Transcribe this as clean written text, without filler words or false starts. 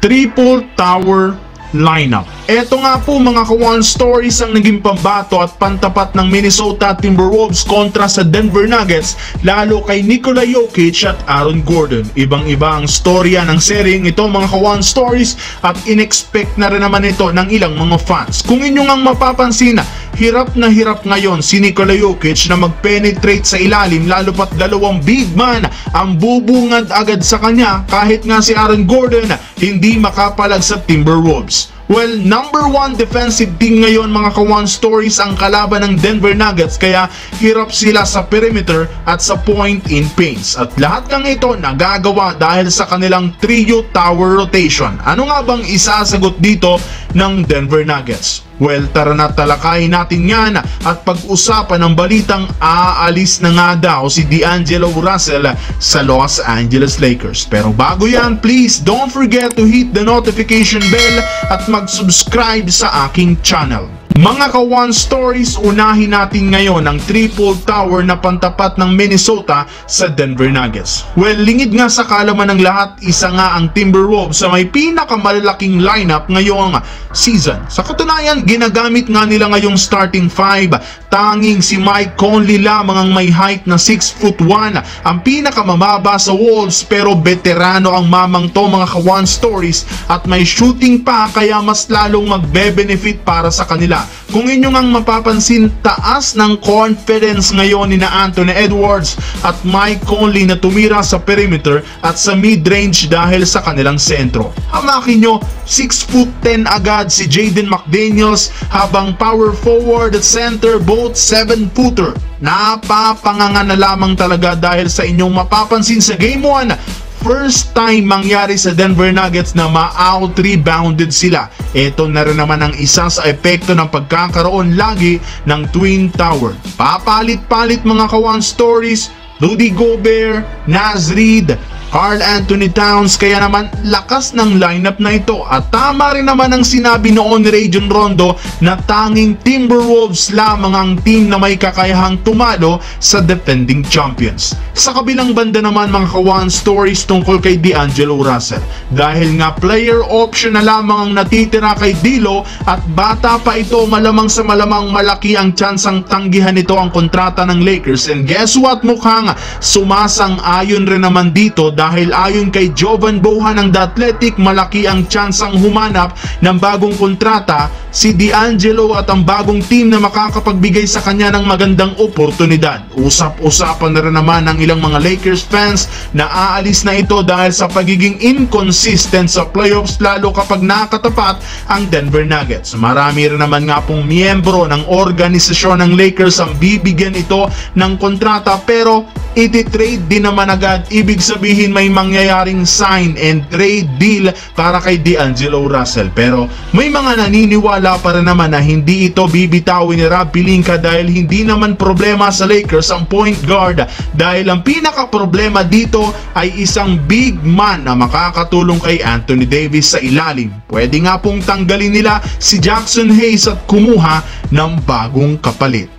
triple tower lineup. Eto nga po mga ka-One Stories ang naging pambato at pantapat ng Minnesota Timberwolves kontra sa Denver Nuggets, lalo kay Nikola Jokic at Aaron Gordon. Ibang-iba ang storya ng seryeng ito mga ka-One Stories at in-expect na rin naman ito ng ilang mga fans. Kung inyong ang mapapansin, hirap na hirap ngayon si Nikola Jokic na mag-penetrate sa ilalim, lalo pat dalawang big man ang bubungad agad sa kanya kahit nga si Aaron Gordon hindi makapalag sa Timberwolves. Well, number 1 defensive team ngayon mga ka-One Stories ang kalaban ng Denver Nuggets, kaya hirap sila sa perimeter at sa point in paints. At lahat ng ito nagagawa dahil sa kanilang trio tower rotation. Ano nga bang isasagot dito ng Denver Nuggets? Well, tara na talakayin natin yan at pag-usapan ng balitang aalis na nga daw si D'Angelo Russell sa Los Angeles Lakers. Pero bago yan, please don't forget to hit the notification bell at mag-subscribe sa aking channel. Mga ka-One Stories, unahin natin ngayon ang triple tower na pantapat ng Minnesota sa Denver Nuggets. Well, lingid nga sa kalaman ng lahat, isa nga ang Timberwolves sa may pinakamalalaking lineup ngayong season. Sa katunayan, ginagamit nga nila ngayong starting 5. Tanging si Mike Conley lamang ang may height na 6'1", ang pinakamababa sa Wolves, pero veterano ang mamang to mga ka-One Stories at may shooting pa, kaya mas lalong magbe-benefit para sa kanila. Kung inyong ang mapapansin, taas ng confidence ngayon ni na Anthony Edwards at Mike Conley na tumira sa perimeter at sa mid-range dahil sa kanilang sentro. Hamakin nyo, 6'10" agad si Jaden McDaniels, habang power forward at center both 7-footer. Napapanganga na lamang talaga dahil sa inyong mapapansin sa Game 1, first time mangyari sa Denver Nuggets na ma-out-rebounded sila. Ito na rin naman ang isa sa epekto ng pagkakaroon lagi ng Twin Tower. Papalit-palit mga ka-One Stories, Rudy Gobert, Naz Reid, Karl Anthony Towns, kaya naman lakas ng lineup na ito. At tama rin naman ang sinabi noon ni Rajon Rondo na tanging Timberwolves lamang ang team na may kakayahang tumalo sa defending champions. Sa kabilang banda naman mga ka-One Stories tungkol kay D'Angelo Russell, dahil nga player option na lamang ang natitira kay D'Lo at bata pa ito, malamang sa malamang malaki ang tsansang tanggihan nito ang kontrata ng Lakers. And guess what, mukhang sumasang-ayon rin naman dito, dahil ayon kay Jovan Bohan ng The Athletic, malaki ang tsansang humanap ng bagong kontrata si D'Angelo at ang bagong team na makakapagbigay sa kanya ng magandang oportunidad. Usap-usapan na rin naman ng ilang mga Lakers fans na aalis na ito dahil sa pagiging inconsistent sa playoffs, lalo kapag nakatapat ang Denver Nuggets. Marami rin naman nga pong miyembro ng organisasyon ng Lakers ang bibigyan ito ng kontrata, pero iti-trade din naman agad. Ibig sabihin may mangyayaring sign and trade deal para kay D'Angelo Russell. Pero may mga naniniwala pa rin naman na hindi ito bibitawin ni Rob Pelinka dahil hindi naman problema sa Lakers ang point guard, dahil ang pinaka-problema dito ay isang big man na makakatulong kay Anthony Davis sa ilalim. Pwede nga pong tanggalin nila si Jackson Hayes at kumuha ng bagong kapalit.